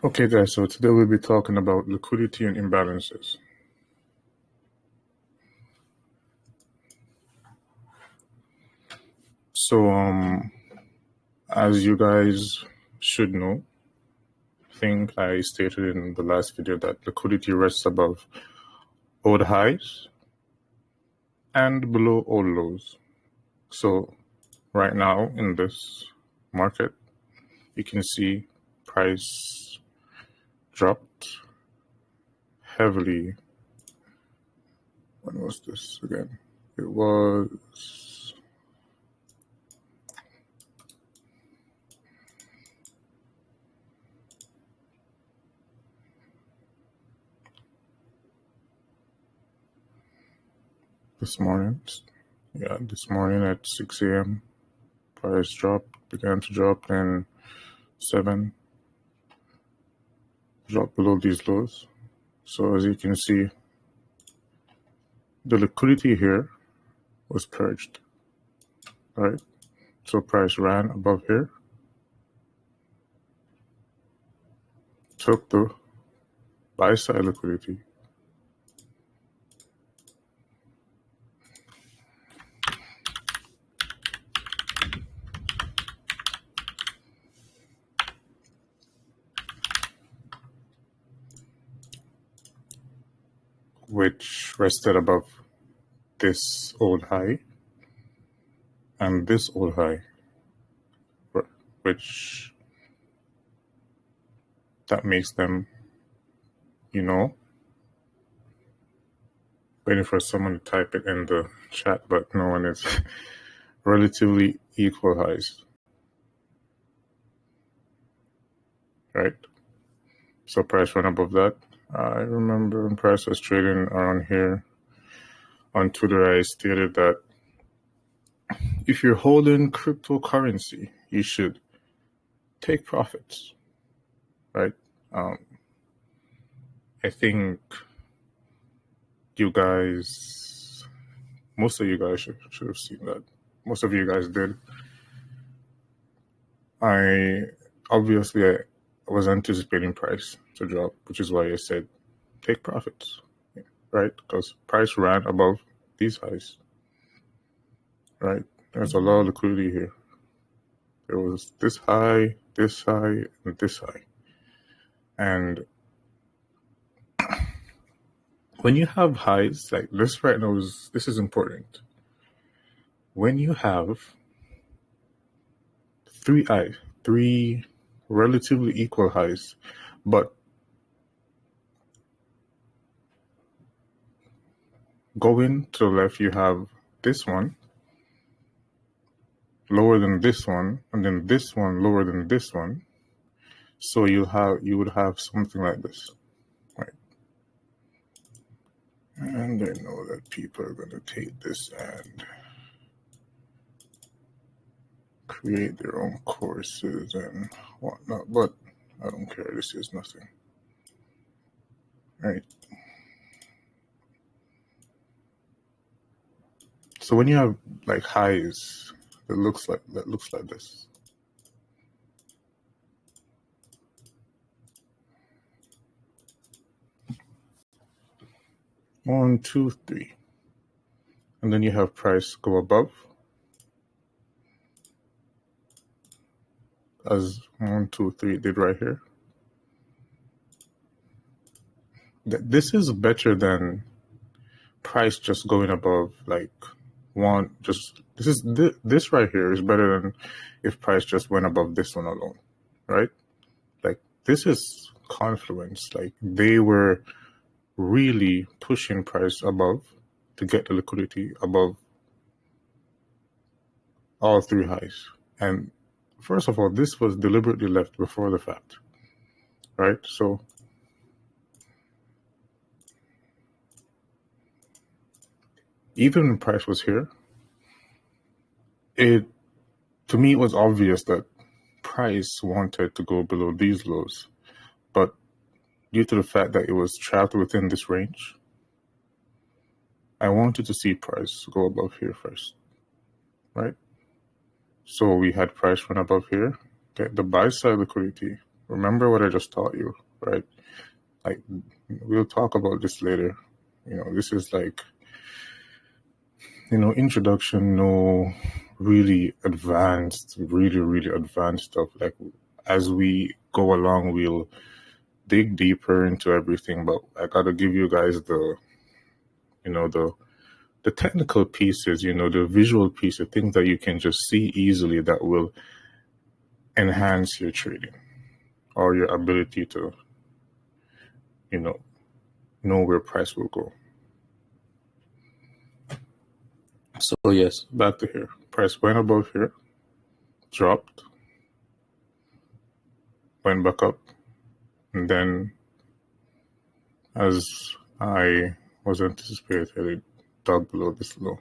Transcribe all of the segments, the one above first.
Okay guys, so today we'll be talking about liquidity and imbalances. So as you guys should know, I think I stated in the last video that liquidity rests above old highs and below old lows. So right now in this market, you can see price dropped heavily. When was this again? It was this morning. Yeah, this morning at 6 a.m. Price began to drop, then 7 dropped below these lows. So as you can see, the liquidity here was purged, right? So price ran above here, took the buy side liquidity, which rested above this old high and this old high, which that makes them, waiting for someone to type it in the chat, but no one is. Relatively equal highs, right? So price went above that. I remember when price was trading around here on Twitter, I stated that if you're holding cryptocurrency, you should take profits, right? I think you guys, most of you guys should have seen that. Most of you guys did. I was anticipating price to drop, which is why I said take profits, right? Because price ran above these highs, right? There's a lot of liquidity here. There was this high, and this high. And when you have highs like this right now, this is important. When you have three relatively equal highs, but going to the left, you have this one lower than this one, and then this one lower than this one. So you would have something like this, right? And I know that people are going to take this and create their own courses and whatnot, but I don't care. This is nothing, right? So when you have like highs that looks like this, one, two, three, and then you have price go above as 1, 2, 3 did right here. This is better than price just going above like one. This right here is better than if price just went above this one alone, right? Like this is confluence. Like they were really pushing price above to get the liquidity above all three highs. And first of all, this was deliberately left before the fact, right? So even when price was here, to me, it was obvious that price wanted to go below these lows, but due to the fact that it was trapped within this range, I wanted to see price go above here first, right? So we had price run above here, get the buy side liquidity, remember what I just taught you, right? Like, we'll talk about this later. This is like, introduction, no really advanced, really advanced stuff. Like, as we go along, we'll dig deeper into everything, but I gotta give you guys the technical pieces, the visual pieces, things that you can just see easily that will enhance your trading or your ability to, know where price will go. So yes, back to here. Price went above here, dropped, went back up, and then as I was anticipated, it dug below this low.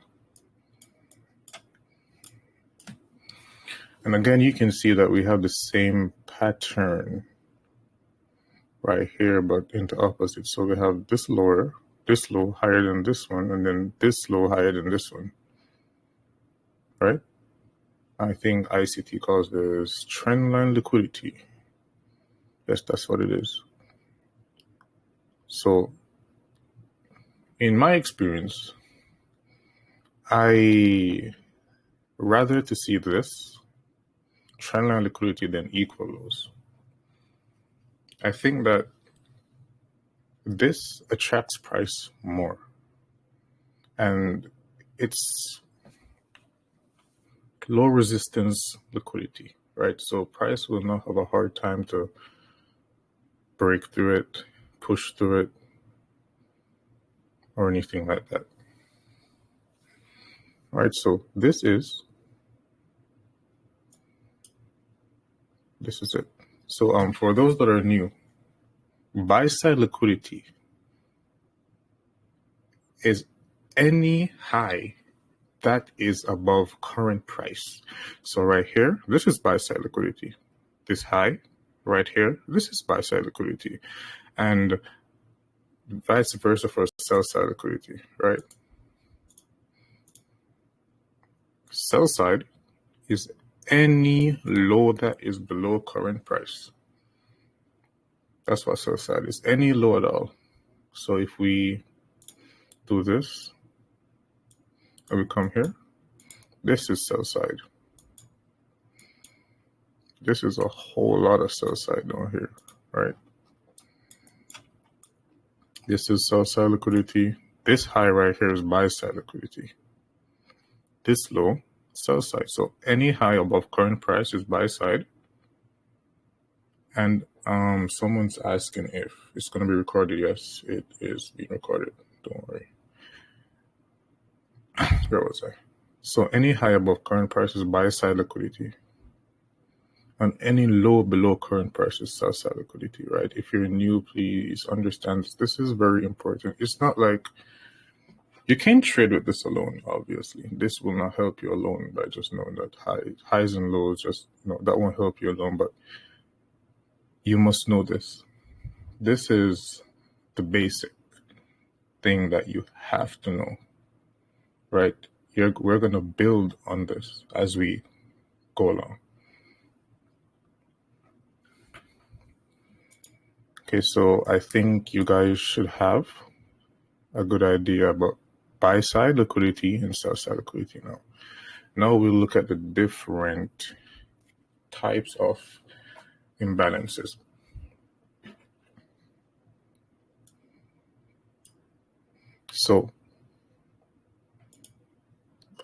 And again, you can see that we have the same pattern right here, but into opposite. So we have this lower, this low higher than this one, and then this low higher than this one, right? I think ICT calls this trendline liquidity. Yes, that's what it is. So in my experience, I rather to see this trendline liquidity than equal lows. I think that this attracts price more, and it's low resistance liquidity, right? So price will not have a hard time to break through it, push through it, or anything like that. All right, so this is it. So for those that are new, buy side liquidity is any high that is above current price. So right here, this is buy side liquidity. This high right here, this is buy side liquidity, and vice versa for sell side liquidity, right? Sell side is any low that is below current price. That's what sell side is, any low at all. So if we do this and we come here, this is sell side. This is a whole lot of sell side down here, right? This is sell side liquidity. This high right here is buy side liquidity. This low, sell side. So any high above current price is buy side. And someone's asking if it's going to be recorded. Yes, it is being recorded. Don't worry. Where was I? So any high above current price is buy side liquidity, and any low below current price is sell side liquidity, right? If you're new, please understand this is very important. It's not like you can't trade with this alone, obviously. This will not help you alone by just knowing that highs and lows, just that won't help you alone, but you must know this. This is the basic thing that you have to know, right? We're going to build on this as we go along. Okay, so I think you guys should have a good idea about buy side liquidity and sell side liquidity now. Now we'll look at the different types of imbalances. So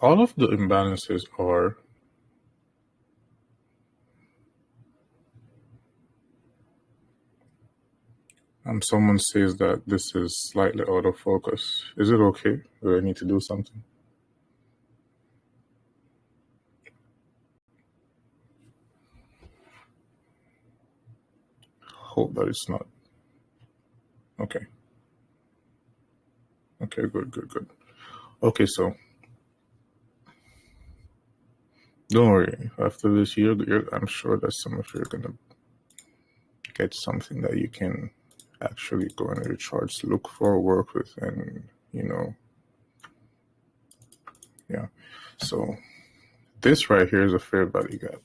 all of the imbalances are someone says that this is slightly out of focus. Is it okay? Do I need to do something? Hope that it's not. Okay. Okay, good. Okay, so don't worry. After this year, I'm sure that some of you are going to get something that you can actually go into your charts, look for, work with, and yeah. So this right here is a fair value gap.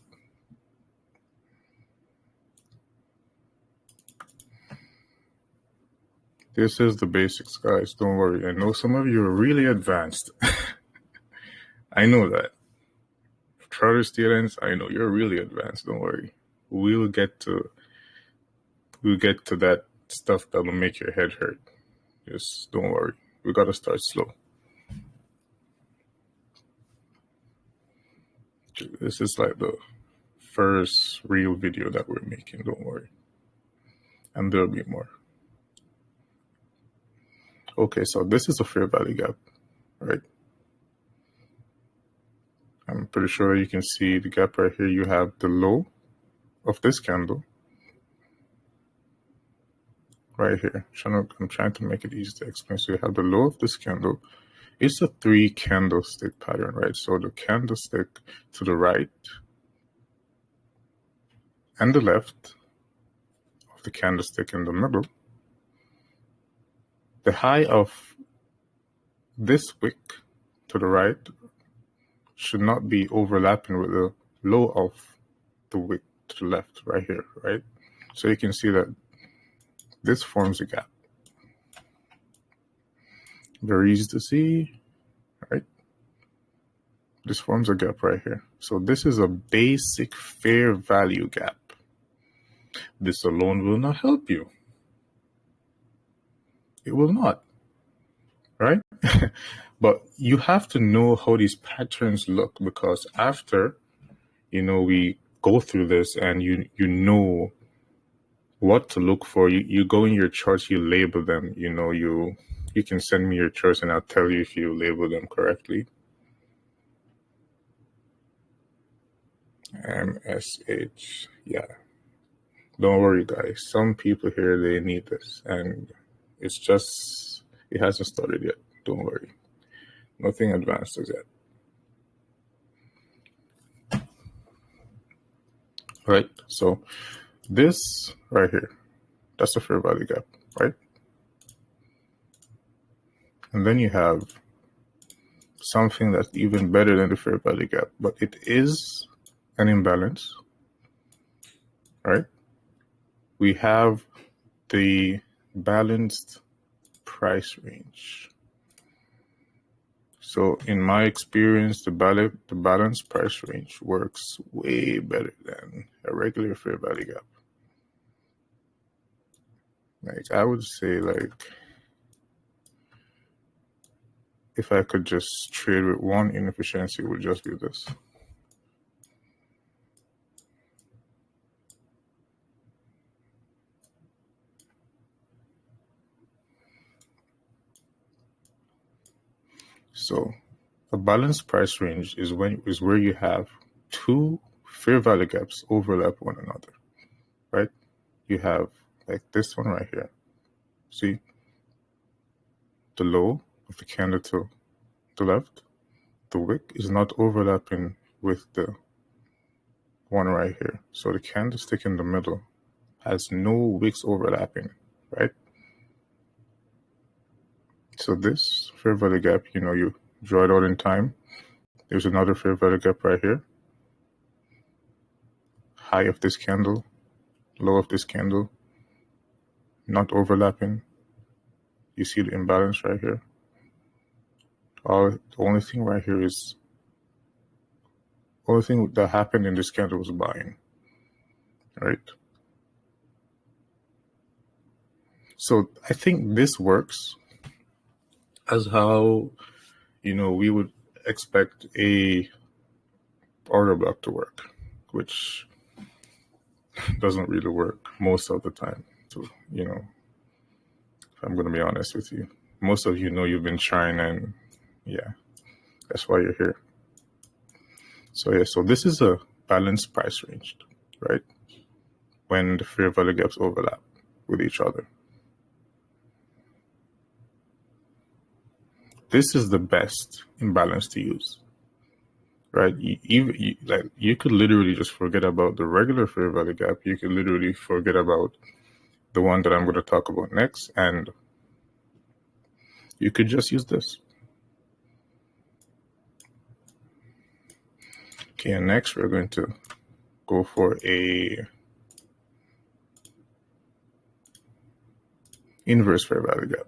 This is the basics, guys. Don't worry. I know some of you are really advanced. I know that. Charter students, I know you're really advanced. Don't worry. We'll get to that stuff that'll make your head hurt. Just don't worry. We gotta start slow. This is like the first real video that we're making. Don't worry. And there'll be more. Okay, so this is a fair value gap, right? I'm pretty sure you can see the gap right here. You have the low of this candle right here. I'm trying to make it easy to explain. So you have the low of this candle. It's a 3 candlestick pattern, right? So the candlestick to the right and the left of the candlestick in the middle, the high of this wick to the right should not be overlapping with the low of the wick to the left right here, right? So you can see that this forms a gap. Very easy to see, right? This forms a gap right here. So this is a basic fair value gap. This alone will not help you. It will not, right? But you have to know how these patterns look, because after, we go through this and you know what to look for. You go in your charts, you label them, you can send me your charts and I'll tell you if you label them correctly. MSH, yeah. Don't worry, guys. Some people here, they need this, and it hasn't started yet. Don't worry. Nothing advanced as yet. Right, so this right here, that's a fair value gap, right? And then you have something that's even better than the fair value gap, but it is an imbalance, right? We have the balanced price range. So in my experience, the balanced price range works way better than a regular fair value gap. Like, I would say, like, if I could just trade with one inefficiency, it would just be this. So a balanced price range is where you have 2 fair value gaps overlap one another, right? You have like this one right here. See the low of the candle to the left, the wick is not overlapping with the one right here. So the candlestick in the middle has no wicks overlapping, right? So this fair value gap, you draw it out in time. There's another fair value gap right here. High of this candle, low of this candle, not overlapping. You see the imbalance right here. The only thing right here is, only thing that happened in this candle was buying, right? So I think this works as how, we would expect a order block to work, which doesn't really work most of the time. So, if I'm going to be honest with you, most of you've been trying, and yeah, that's why you're here. So yeah, so this is a balanced price range, right? When the fair value gaps overlap with each other. This is the best imbalance to use, right? You could literally just forget about the regular fair value gap. You could literally forget about the one that I'm going to talk about next, and you could just use this. Okay, and next we're going to go for a inverse fair value gap.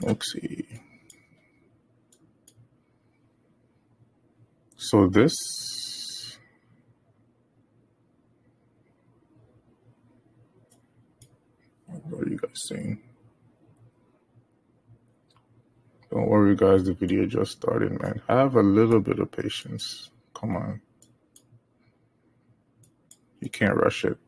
Let's see. So this, what are you guys saying? Don't worry, guys, the video just started, man. Have a little bit of patience. Come on. You can't rush it.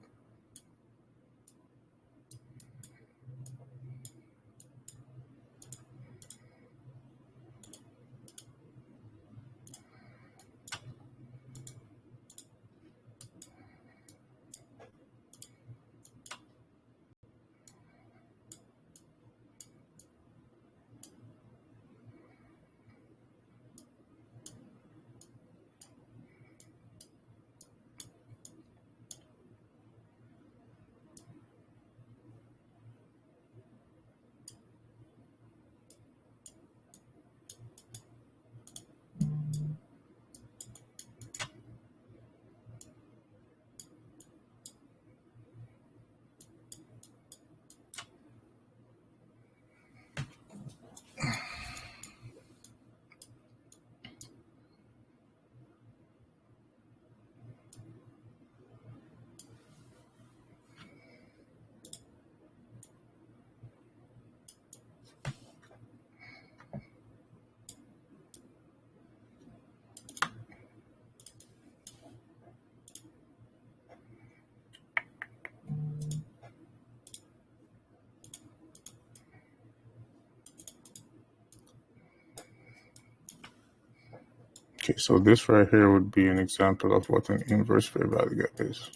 Okay, so this right here would be an example of what an inverse fair value gap is.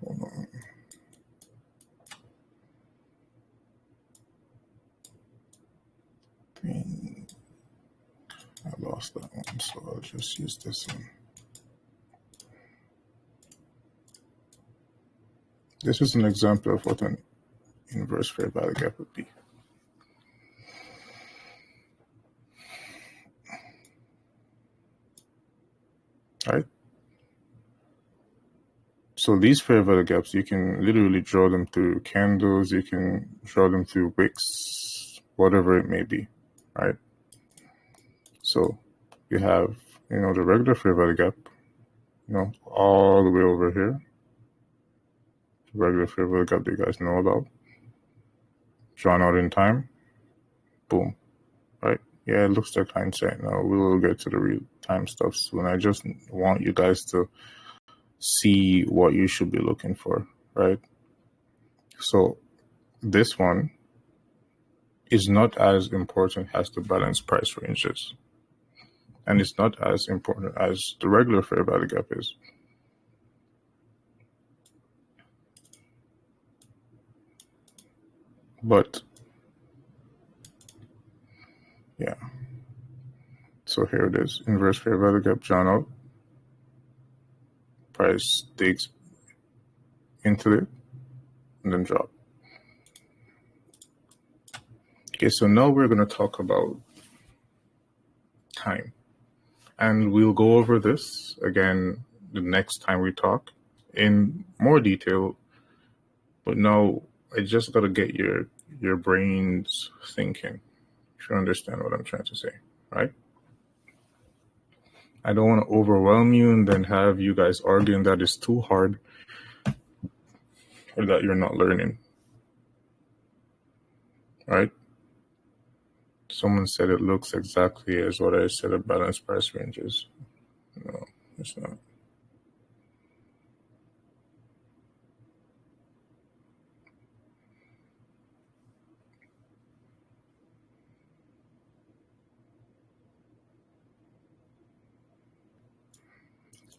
Hold on. I lost that one, so I'll just use this one. This is an example of what an inverse fair value gap would be. Right? So these fair value gaps, you can literally draw them through candles, you can draw them through wicks, whatever it may be, right? So you have, the regular fair value gap, all the way over here. The regular fair value gap that you guys know about. Drawn out in time. Boom. Right? Yeah, it looks like hindsight now. We will get to the real time stuff soon. I just want you guys to see what you should be looking for, right? So this one is not as important as the balanced price ranges. And it's not as important as the regular fair value gap is. But yeah. So here it is. Inverse fair value gap drawn out. Price digs into it and then drop. Okay, so now we're going to talk about time. And we'll go over this again the next time we talk in more detail. But now I just got to get your brains thinking, if you understand what I'm trying to say, right? I don't want to overwhelm you and then have you guys arguing that it's too hard or that you're not learning, right? Someone said it looks exactly as what I said at balanced price ranges. No, it's not.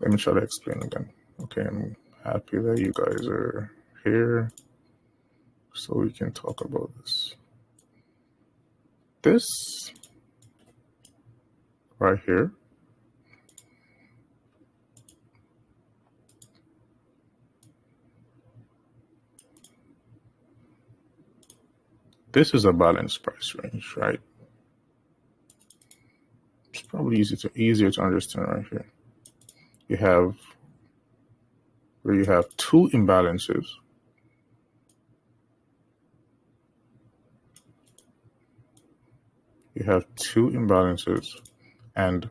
Let me try to explain again. Okay, I'm happy that you guys are here so we can talk about this. This right here this is a balanced price range, right? probably easier to understand right here. You have where you have two imbalances. You have two imbalances, and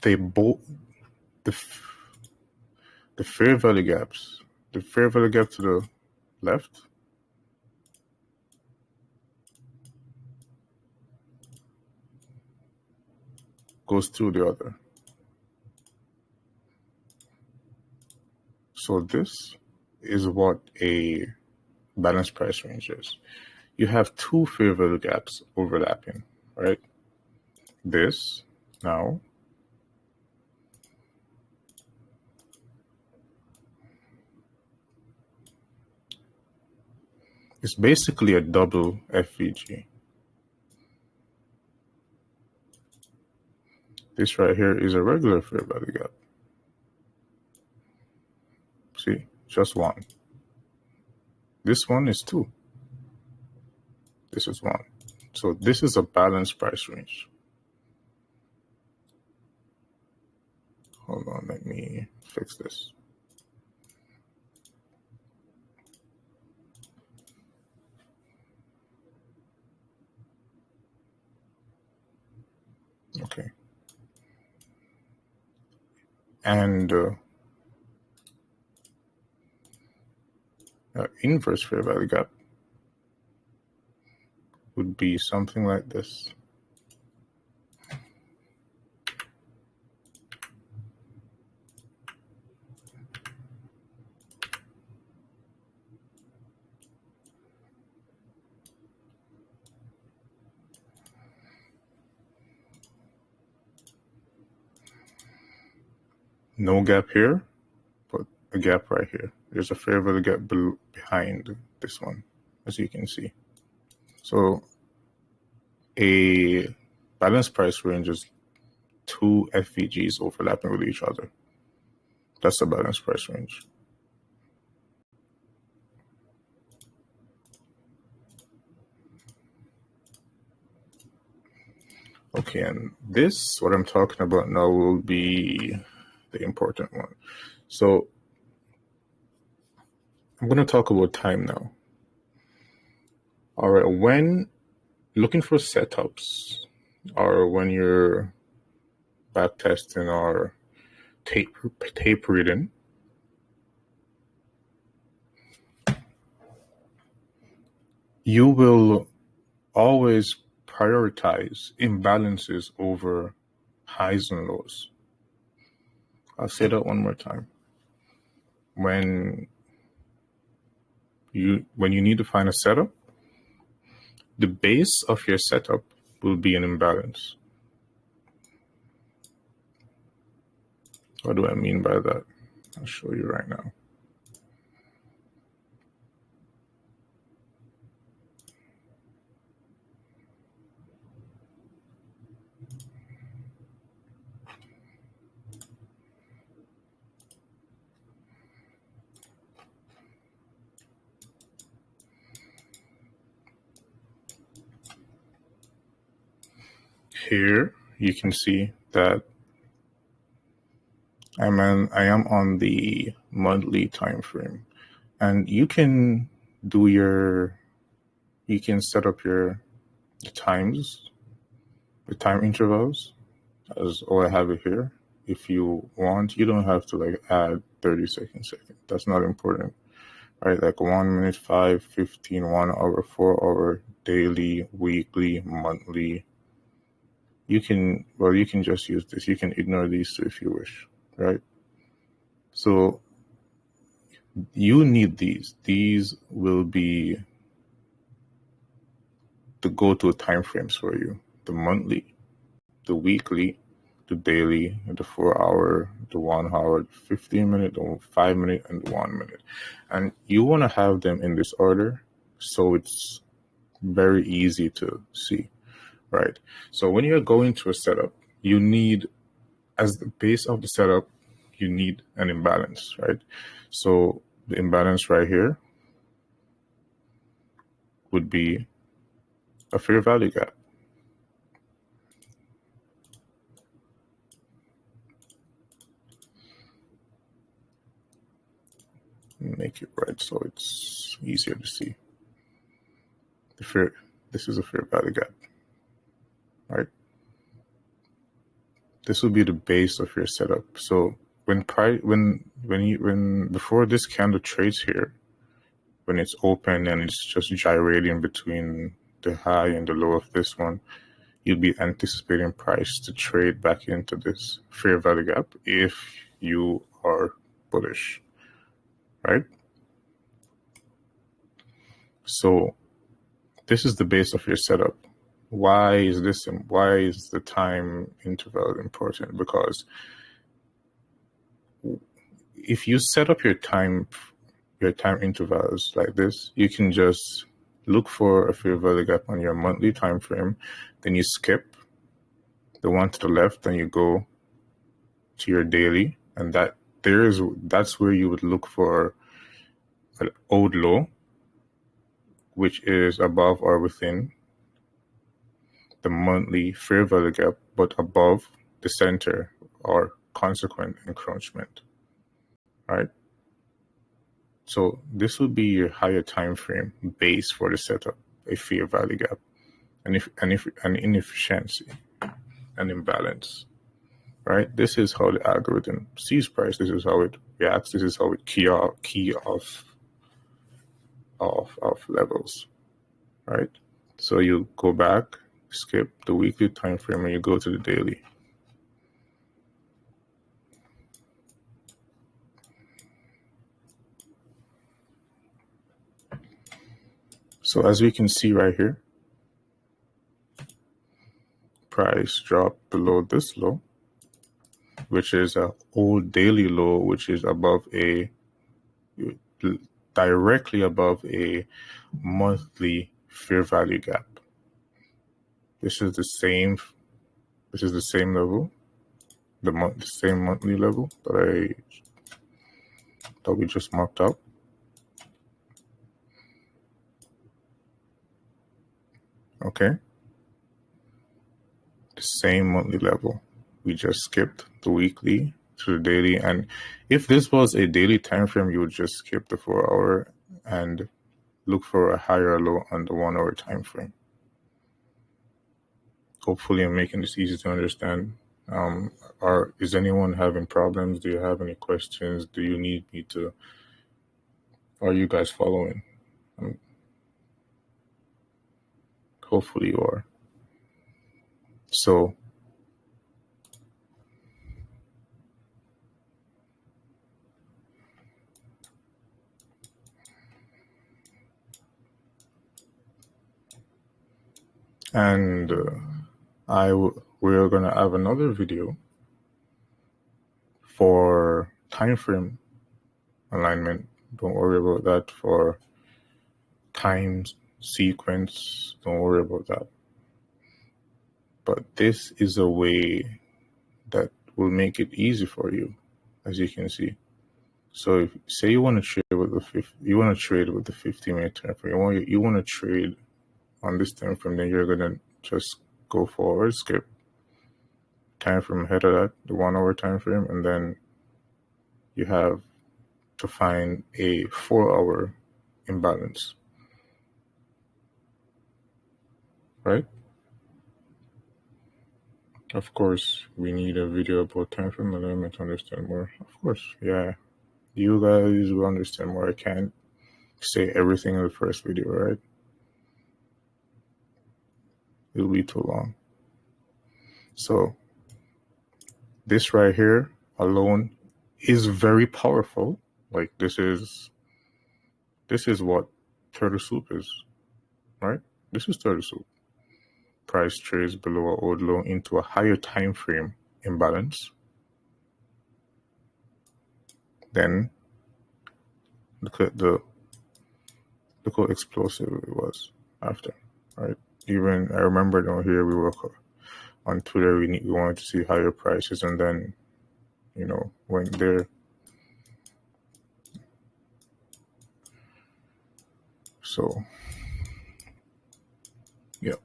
they both the fair value gaps. The fair value gap to the left goes through the other. So this is what a balanced price range is. You have two fair value gaps overlapping, right? This now is basically a double FVG. This right here is a regular fair value gap. See, just one. This one is two. This is one. So this is a balanced price range. Hold on, let me fix this. Okay. And inverse fair value gap would be something like this. No gap here, but a gap right here. There's a fair value gap behind this one, as you can see. So a balanced price range is two FVGs overlapping with each other. That's a balanced price range. Okay, and this, what I'm talking about now, will be the important one. So I'm going to talk about time now. All right, when looking for setups, or when you're back testing or tape reading, you will always prioritize imbalances over highs and lows. I'll say that one more time. When you need to find a setup, the base of your setup will be an imbalance. What do I mean by that? I'll show you right now. Here you can see that I am on the monthly time frame, and you can set up the times, the time intervals, as I have it here. If you want, you don't have to like add 30 seconds. That's not important, right? Like 1 minute, 5, 15, 1 hour, 4 hour, daily, weekly, monthly. You can just use this. You can ignore these two if you wish, right? So you need these. These will be the go-to time frames for you: the monthly, the weekly, the daily, the 4 hour, the 1 hour, the 15 minute, the 5 minute, and the 1 minute. And you want to have them in this order so it's very easy to see, right? So when you're going to a setup, you need, as the base of the setup, you need an imbalance, right? So the imbalance right here would be a fair value gap. make it red so it's easier to see. This is a fair value gap, right? This will be the base of your setup. So before this candle trades here, when it's open and it's just gyrating between the high and the low of this one, you'll be anticipating price to trade back into this fair value gap if you are bullish, right? So this is the base of your setup. Why is the time interval important? Because if you set up your time intervals like this, you can just look for a fair value gap on your monthly time frame, then you skip the one to the left, and you go to your daily, and that's where you would look for an old low, which is above or within the monthly fair value gap, but above the center or consequent encroachment, right? So this would be your higher time frame base for the setup, a fair value gap, and an inefficiency, an imbalance, right? This is how the algorithm sees price. This is how it reacts. This is how it key off levels, right? So you go back, skip the weekly time frame, and you go to the daily. So as we can see right here, price dropped below this low, which is an old daily low, which is directly above a monthly fair value gap. This is the same level, the same monthly level that we just marked up. Okay, the same monthly level. We just skipped the weekly to the daily, and if this was a daily time frame, you would just skip the 4 hour and look for a higher low on the 1 hour time frame. Hopefully I'm making this easy to understand. Is anyone having problems? Do you have any questions? Do you need me to? Are you guys following? Hopefully you are. So and we're gonna have another video for time frame alignment. Don't worry about that. For time sequence, don't worry about that. But this is a way that will make it easy for you, as you can see. So if say you want to trade with the 50-minute time frame, you want to trade on this time frame, then you're gonna just go forward, skip time frame ahead of that, the 1 hour time frame, and then you have to find a 4 hour imbalance, right? Of course, we need a video about time frame alignment to understand more. Of course, yeah, you guys will understand more. I can't say everything in the first video, right? It'll be too long. So this right here alone is very powerful. Like this is what turtle soup is, right? This is turtle soup. Price trades below an old low into a higher time frame imbalance. Then look how explosive it was after, right? Even I remember down here we were on Twitter, we wanted to see higher prices, and then went there. So yeah,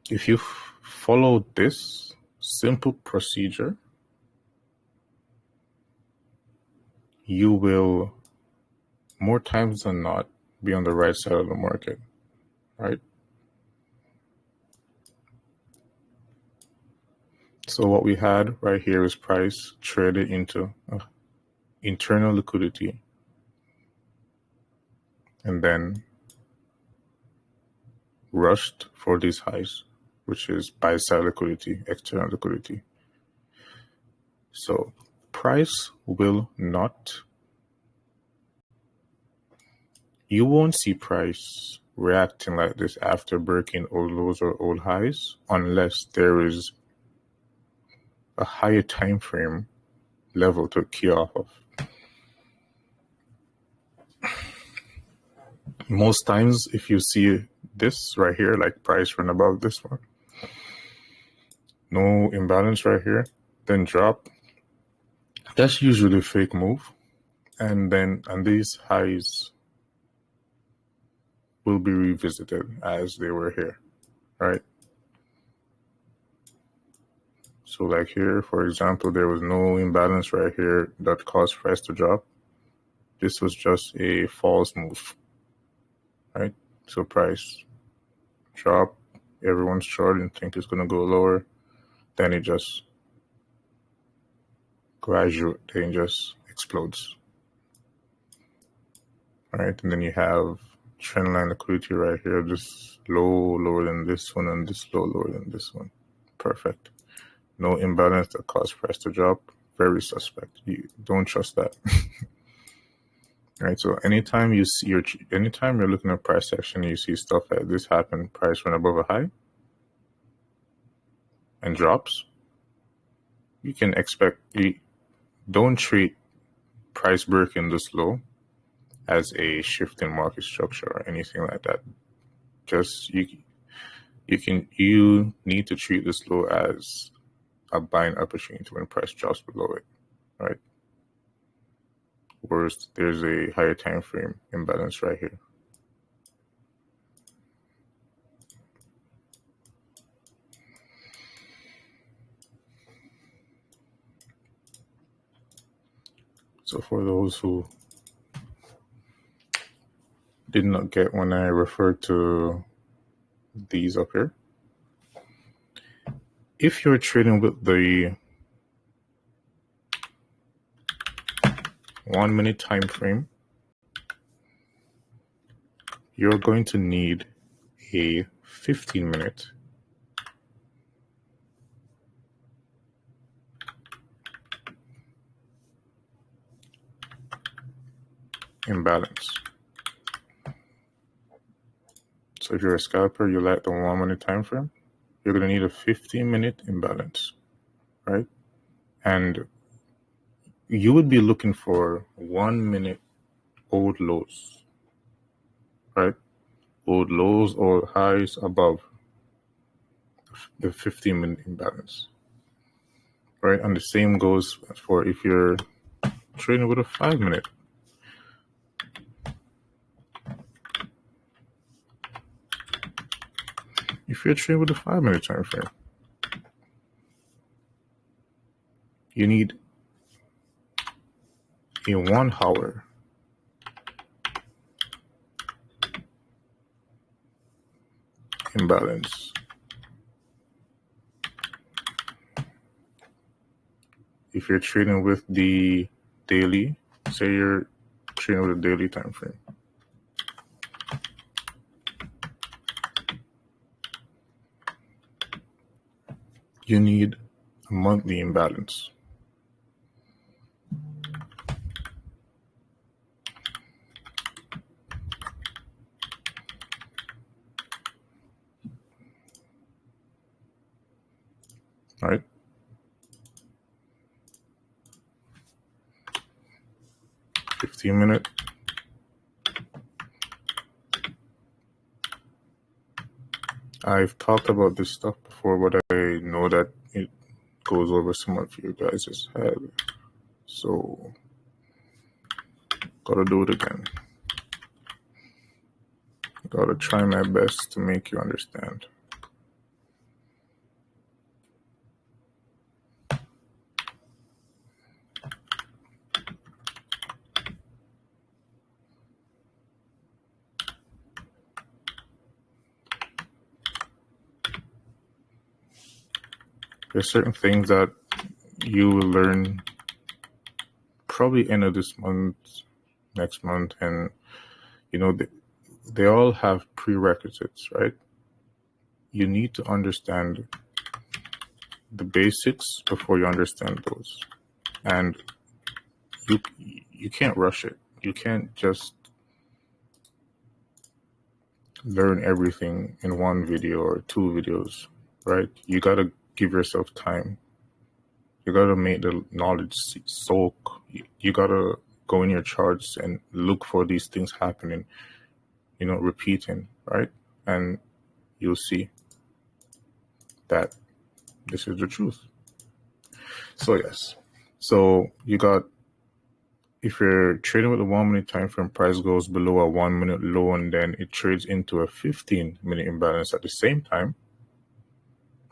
if you follow this simple procedure, you will more times than not be on the right side of the market, right? So what we had right here is price traded into internal liquidity and then rushed for these highs, which is buy side liquidity, external liquidity. So price will not, you won't see price reacting like this after breaking old lows or old highs unless there is a higher time frame level to key off of. Most times, if you see this right here, like price run above this one, no imbalance right here, then drop, that's usually a fake move. And these highs will be revisited as they were here, right? So like here, for example, there was no imbalance right here that caused price to drop. This was just a false move, right? So price drop, everyone's short and think it's going to go lower. Then it just explodes, right? And then you have trendline liquidity right here, this low lower than this one and this low lower than this one. Perfect. No imbalance that caused price to drop. Very suspect. You don't trust that. Right. So anytime anytime you're looking at price action, you see stuff like this happen, price went above a high and drops, you can expect, don't treat price breaking this low as a shift in market structure or anything like that. Just you need to treat this low as a buying opportunity when price drops below it, right? Whereas there's a higher time frame imbalance right here. So for those who did not get when I referred to these up here, if you're trading with the 1 minute time frame, you're going to need a 15-minute imbalance. So if you're a scalper, you like the 1 minute time frame, you're going to need a 15-minute imbalance, right? And you would be looking for 1 minute old lows, right? Old lows or highs above the 15-minute imbalance, right? And the same goes for if you're trading with a 5-minute. If you're trading with a 5-minute time frame, you need a 1 hour imbalance. If you're trading with the daily, say you're trading with a daily time frame, you need a monthly imbalance. Right? $15-minute. I've talked about this stuff before, but I know that it goes over some of you guys' head. So, gotta do it again. Gotta try my best to make you understand. There's certain things that you will learn probably end of this month, next month, and you know they all have prerequisites, right? You need to understand the basics before you understand those, and you can't rush it. You can't just learn everything in one video or two videos, right? You gotta give yourself time. You gotta make the knowledge soak. You gotta go in your charts and look for these things happening, repeating, right? And you'll see that this is the truth. So yes, so you got, if you're trading with a 1 minute time frame, price goes below a 1 minute low and then it trades into a 15-minute imbalance at the same time.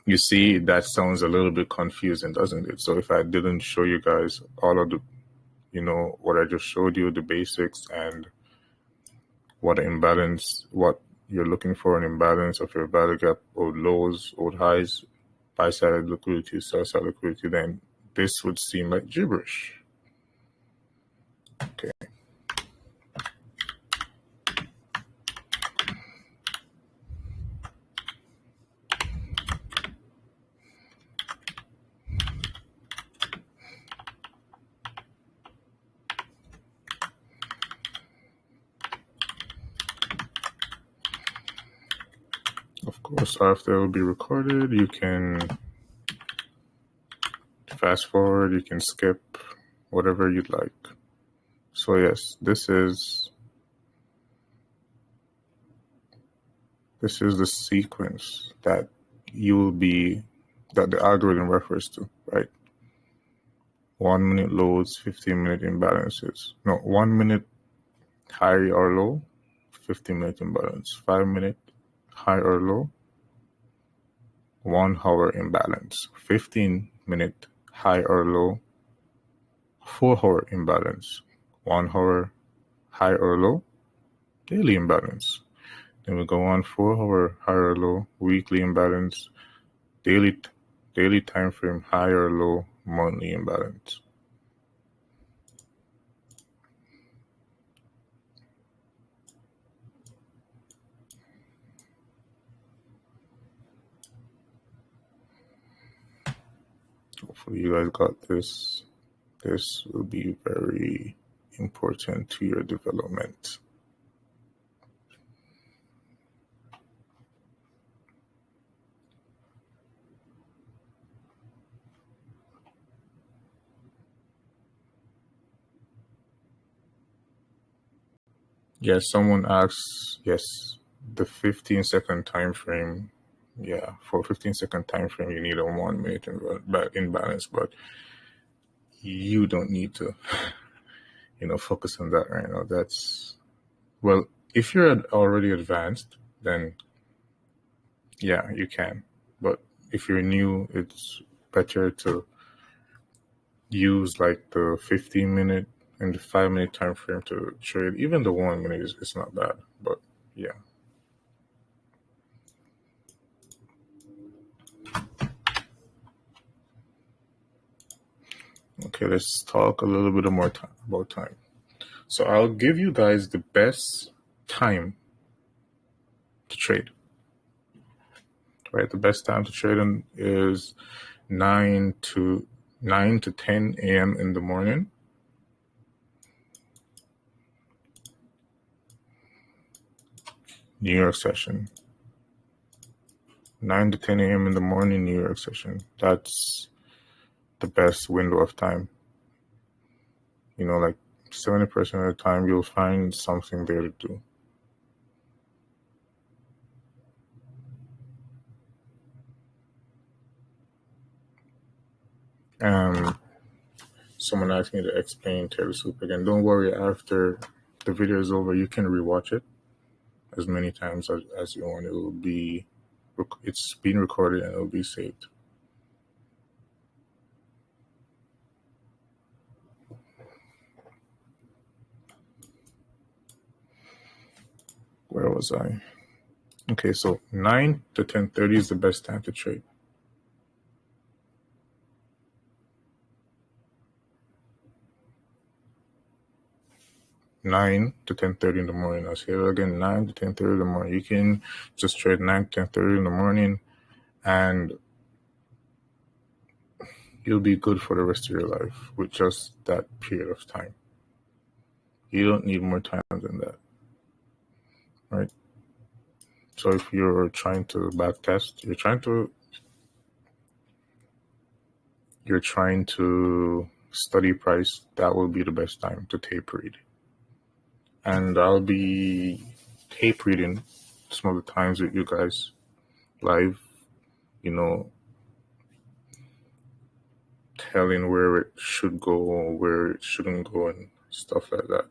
You see, that sounds a little bit confusing, doesn't it? So if I didn't show you guys all of the, what I just showed you, the basics and what an imbalance, what you're looking for, an imbalance of your value gap, old lows, old highs, buy-side liquidity, sell-side liquidity, then this would seem like gibberish. Okay. Of course, after it will be recorded, you can fast forward, you can skip, whatever you'd like. So yes, this is the sequence that that the algorithm refers to, right? 1 minute lows, 15-minute imbalances. No, 1 minute high or low, 15-minute imbalance. 5 minute high or low, 1 hour imbalance. 15-minute high or low, 4 hour imbalance. 1 hour high or low, daily imbalance. Then we go on 4 hour high or low, weekly imbalance, daily time frame high or low, monthly imbalance. Hopefully you guys got this. This will be very important to your development. Yes, someone asks, yes, the 15-second time frame. Yeah, for a 15-second time frame, you need a 1 minute imbalance, but you don't need to, focus on that right now. That's, well, if you're already advanced, then yeah, you can. But if you're new, it's better to use like the 15-minute and the 5-minute time frame to trade. Even the 1 minute is not bad, but yeah. Okay, let's talk a little bit more about time. So I'll give you guys the best time to trade. Right, the best time to trade in is 9 to 10 a.m. in the morning. New York session. 9 to 10 a.m. in the morning, New York session. That's the best window of time. Like 70% of the time, you'll find something there to do. Someone asked me to explain Taylor Soup again. Don't worry, after the video is over, you can rewatch it as many times as you want. It's being recorded and it will be saved. Where was I? Okay, so 9 to 10:30 is the best time to trade. 9 to 10:30 in the morning. I'll say it again, 9 to 10:30 in the morning. You can just trade 9 to 10:30 in the morning, and you'll be good for the rest of your life with just that period of time. You don't need more time than that, right? So if you're trying to back test, you're trying to study price, that will be the best time to tape read. And I'll be tape reading some of the times with you guys live, telling where it should go, where it shouldn't go, and stuff like that.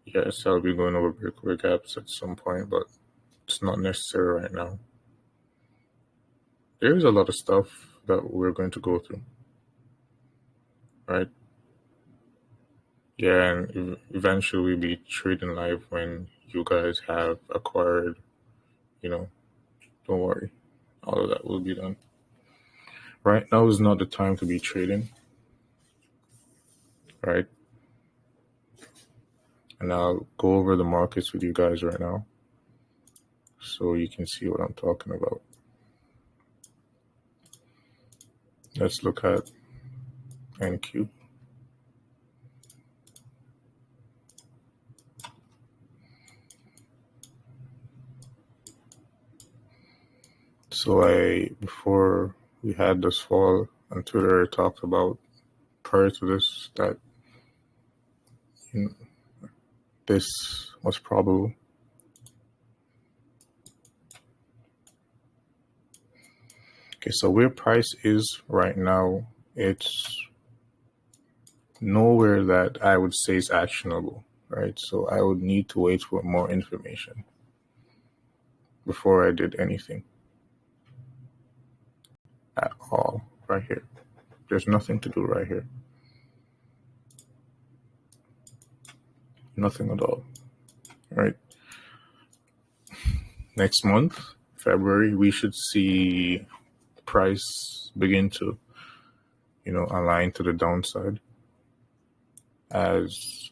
Yes, I'll be going over breakaway gaps at some point, but it's not necessary right now. There's a lot of stuff that we're going to go through, right? Yeah, and eventually we'll be trading live when you guys have acquired, don't worry. All of that will be done. Right now is not the time to be trading, right? And I'll go over the markets with you guys right now so you can see what I'm talking about. Let's look at NQ. So before we had this fall on Twitter, I talked about prior to this that this was probable. Okay, so where price is right now, it's nowhere that I would say is actionable, right? So I would need to wait for more information before I did anything at all right here. There's nothing to do right here. Nothing at all, right? Next month, February, we should see price begin to, align to the downside as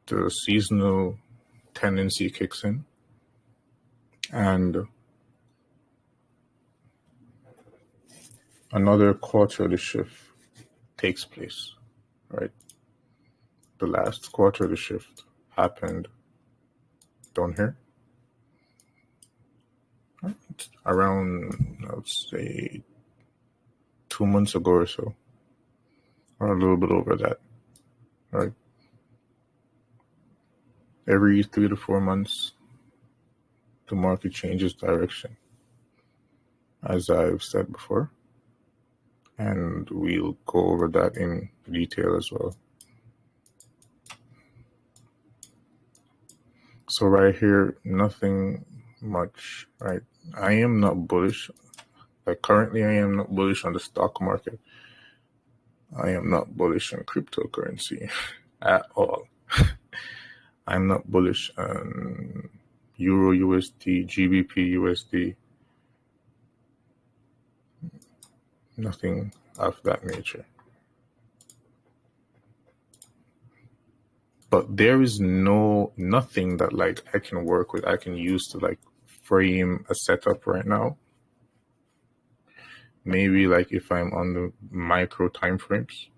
the seasonal tendency kicks in and another quarterly shift takes place, right? The last quarterly shift happened down here, right? Around, I would say, 2 months ago or so, or a little bit over that, right? Every 3 to 4 months, the market changes direction, as I've said before, and we'll go over that in detail as well. So right here, nothing much, right? I am not bullish. Like currently, I am not bullish on the stock market. I am not bullish on cryptocurrency at all. I'm not bullish on Euro USD, GBP USD. Nothing of that nature. But there is nothing that like I can work with, I can use to like frame a setup right now. Maybe like if I'm on the micro time frames.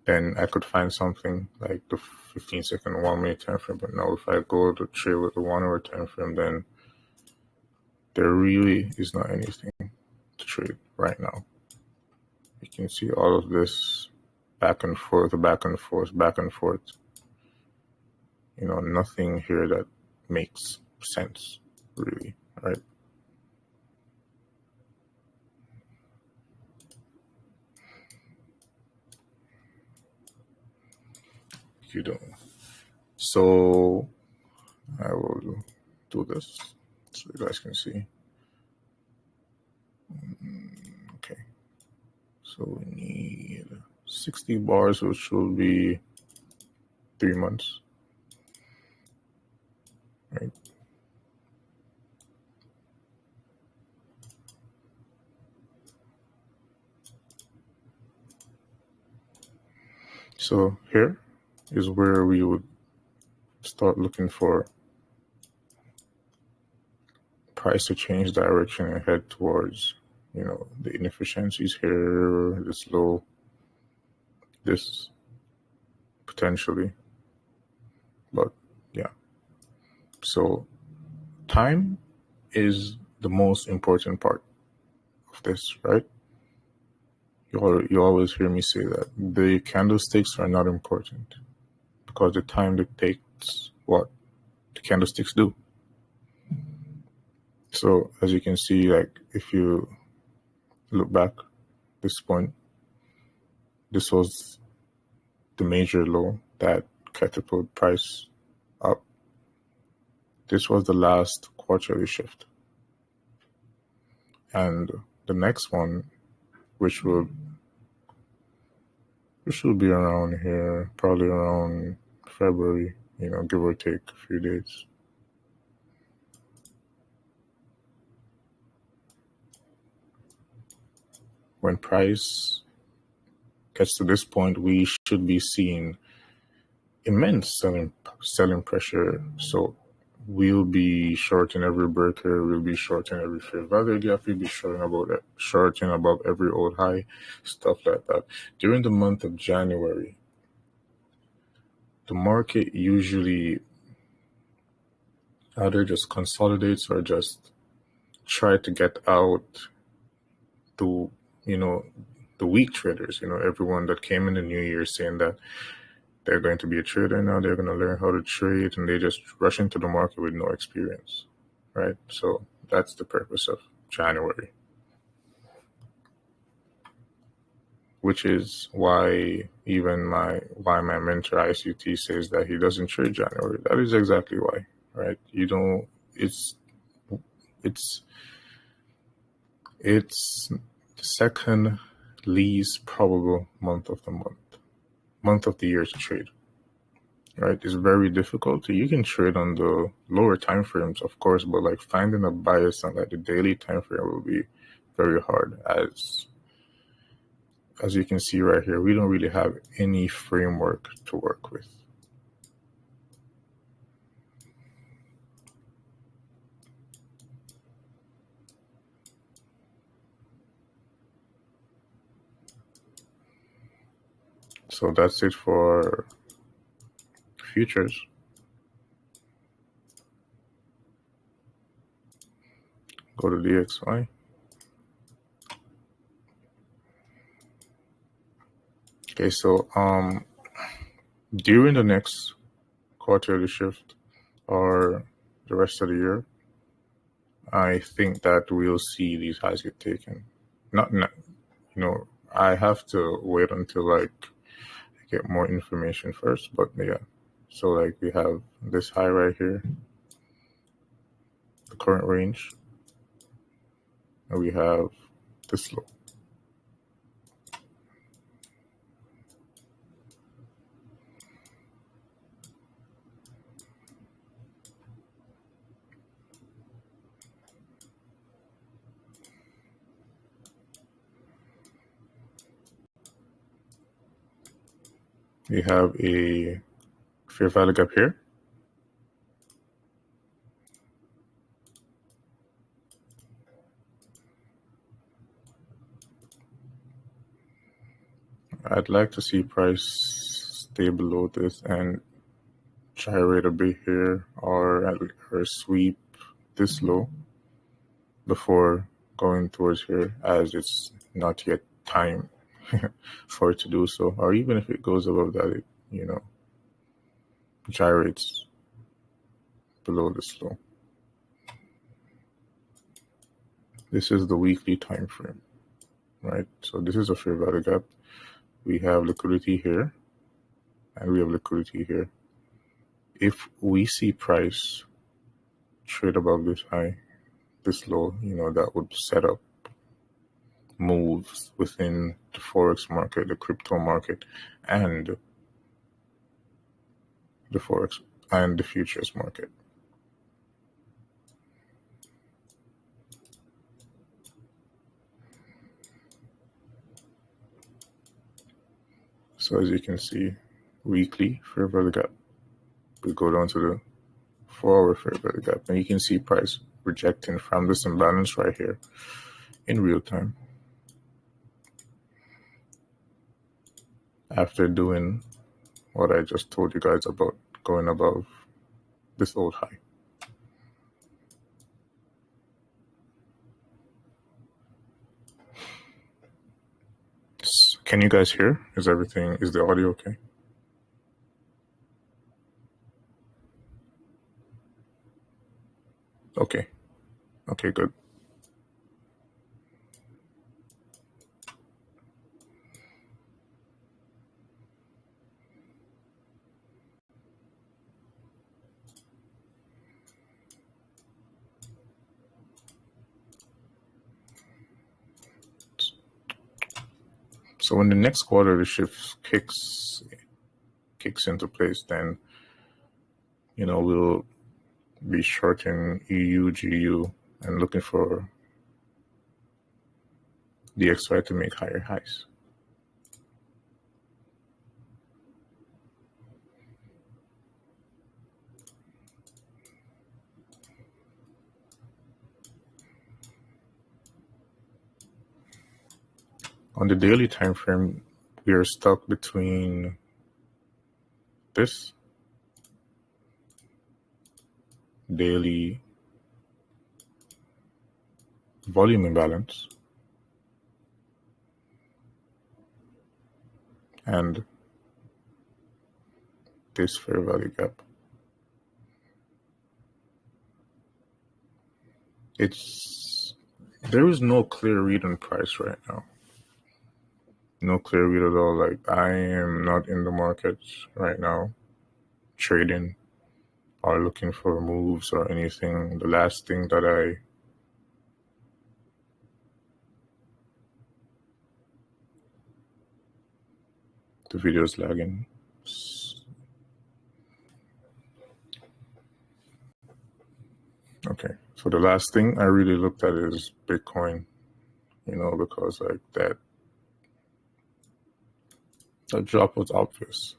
Then I could find something like the 15-second, 1 minute time frame. But now if I go to trade with the 1 hour time frame, then there really is not anything to trade right now. You can see all of this back and forth, back and forth, back and forth. Nothing here that makes sense, really, right? You don't. So I will do this so you guys can see. Okay. So we need 60 bars, which will be 3 months, right? So here is where we would start looking for price to change direction and head towards, the inefficiencies here, this low, this potentially. But yeah, so time is the most important part of this, right? You always hear me say that the candlesticks are not important because the time dictates what the candlesticks do. So as you can see, like if you look back this point, this was the major low that catapulted price up. This was the last quarterly shift. And the next one, which will be around here, probably around February, give or take a few days. When price gets to this point, we should be seeing immense selling pressure. So we'll be shorting every breaker, we'll be shorting every fair value gap, we'll be shorting above every old high, stuff like that. During the month of January, the market usually either just consolidates or just try to get out to, the weak traders, everyone that came in the new year saying that they're going to be a trader now, they're going to learn how to trade, and they just rush into the market with no experience, right? So that's the purpose of January, which is why my mentor ICT says that he doesn't trade January. That is exactly why, right? It's the second least probable month of the year to trade, right? It's very difficult. You can trade on the lower time frames, of course, but like finding a bias on like the daily time frame will be very hard. As you can see right here, we don't really have any framework to work with. So that's it for futures. Go to DXY. Okay, so during the next quarterly shift or the rest of the year, I think that we'll see these highs get taken. Not I have to wait until like I get more information first, but yeah. So like we have this high right here, the current range, and we have this low. We have a fair value gap here. I'd like to see price stay below this and gyrate a bit here or sweep this low before going towards here, as it's not yet time for it to do so. Or even if it goes above that, it gyrates below this low. This is the weekly time frame, right? So this is a fair value gap. We have liquidity here and we have liquidity here. If we see price trade above this high, this low, that would set up moves within the Forex market, the crypto market, and the Forex and the futures market. So as you can see, weekly fair value gap. We go down to the 4-hour fair value gap, and you can see price rejecting from this imbalance right here in real time after doing what I just told you guys about going above this old high. Can you guys hear? Is the audio okay? Okay, good. So when the next quarter the shift kicks into place, then we'll be shorting EU, GU, and looking for DXY to make higher highs. On the daily time frame, we are stuck between this daily volume imbalance and this fair value gap. There is no clear read on price right now. No clear read at all. Like, I am not in the market right now trading or looking for moves or anything. The last thing that the video is lagging. Okay, so the last thing I really looked at is Bitcoin, because like that drop was obvious.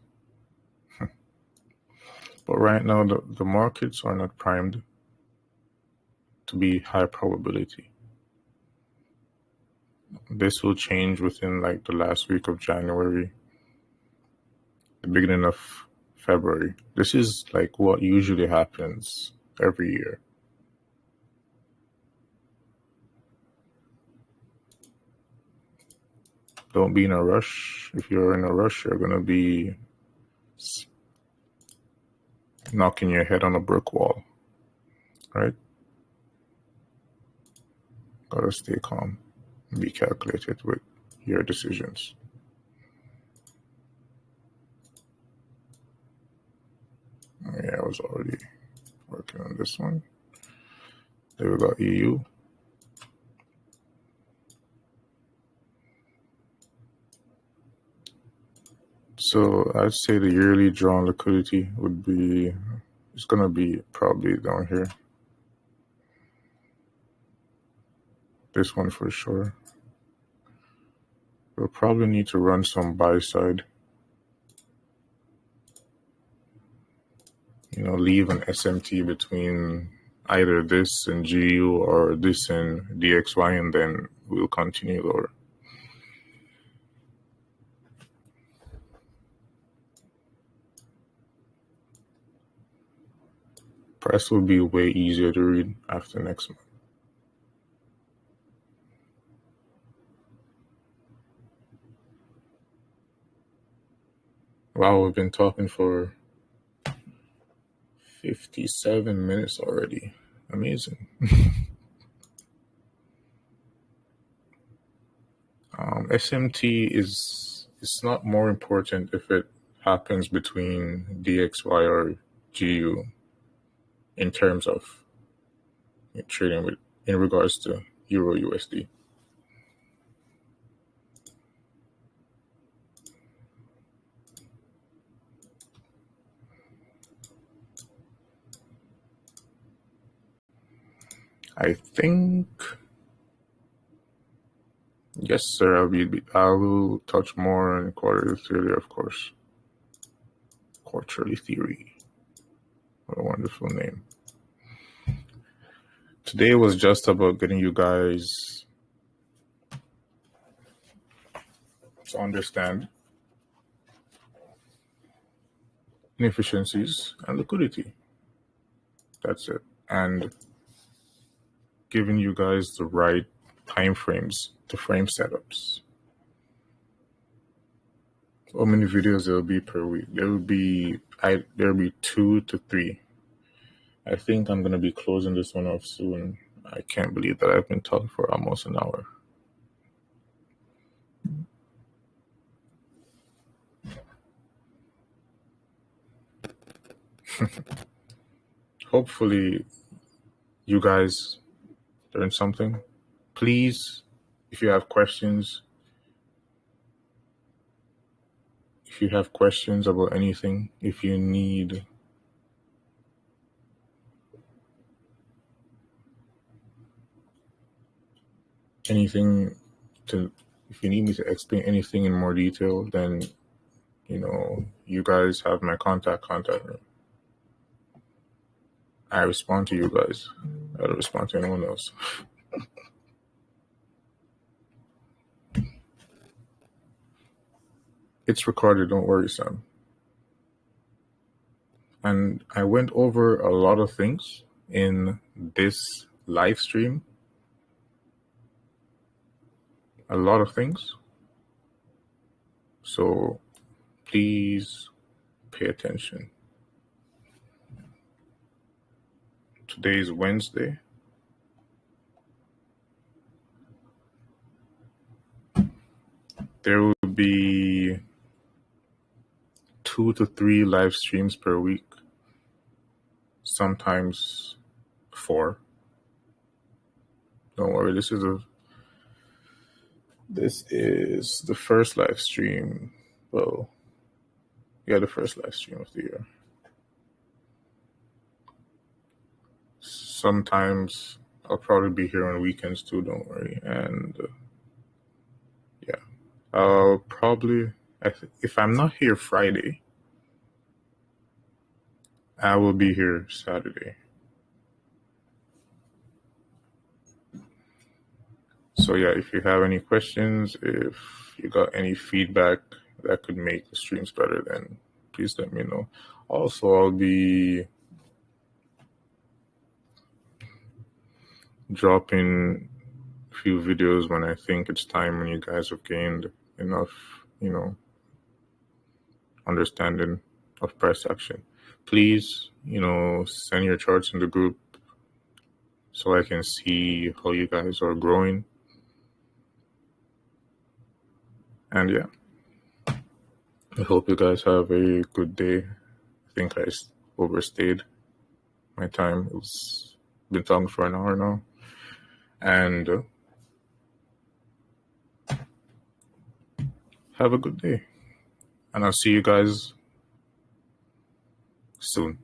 But right now, the markets are not primed to be high probability. This will change within like the last week of January, the beginning of February. This is like what usually happens every year. Don't be in a rush. If you're in a rush, you're going to be knocking your head on a brick wall, right? Gotta stay calm, be calculated with your decisions. Yeah, I was already working on this one. There we go, EU. So I'd say the yearly drawn liquidity it's going to be probably down here. This one for sure. We'll probably need to run some buy side. Leave an SMT between either this and GU or this and DXY, and then we'll continue lower. Price will be way easier to read after next month. Wow, we've been talking for 57 minutes already. Amazing. SMT it's not more important if it happens between DXY or GU in terms of trading in regards to Euro USD. I think Yes, sir. I will touch more on quarterly theory, of course. Quarterly theory. What a wonderful name. Today was just about getting you guys to understand inefficiencies and liquidity. That's it. And giving you guys the right time frames to frame setups. How many videos there'll be per week? There'll be 2 to 3. I think I'm gonna be closing this one off soon. I can't believe that I've been talking for almost an hour. Hopefully you guys learned something. Please, if you have questions about anything, if you need anything if you need me to explain anything in more detail, then you guys have my contact me. I respond to you guys. I don't respond to anyone else. It's recorded, don't worry, Sam. And I went over a lot of things in this live stream. A lot of things. So please pay attention. Today is Wednesday. There will be 2 to 3 live streams per week, sometimes 4. Don't worry, this is the first live stream. Well, yeah, the first live stream of the year. Sometimes I'll probably be here on weekends too, don't worry. And yeah, I'll probably, if I'm not here Friday, I will be here Saturday. So yeah, if you have any questions, if you got any feedback that could make the streams better, then please let me know. Also, I'll be dropping a few videos when I think it's time, when you guys have gained enough, understanding of price action. Please, send your charts in the group so I can see how you guys are growing. And yeah, I hope you guys have a good day. I think I overstayed my time. It's been talking for an hour now. And have a good day. And I'll see you guys soon.